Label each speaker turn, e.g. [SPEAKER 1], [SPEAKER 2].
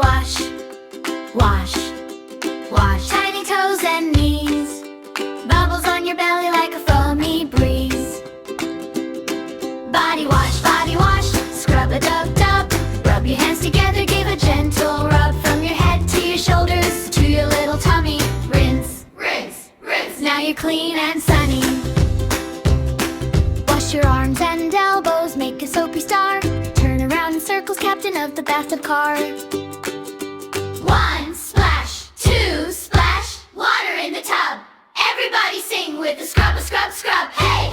[SPEAKER 1] wash, wash, wash. Tiny toes and knees, bubbles on your belly like a foamy breeze. Body wash, scrub-a-dub-dub. Rub your hands together, give a gentle rub. From your head to your shoulders, to your little tummy. Rinse, rinse, rinse. Now you're clean and sunny. Wash your arms and elbows, make a soapy star. Turn around in circles, captain of the bathtub car. 1 splash, 2 splash, water in the tub. Everybody sing with the scrub, scrub, scrub. Hey!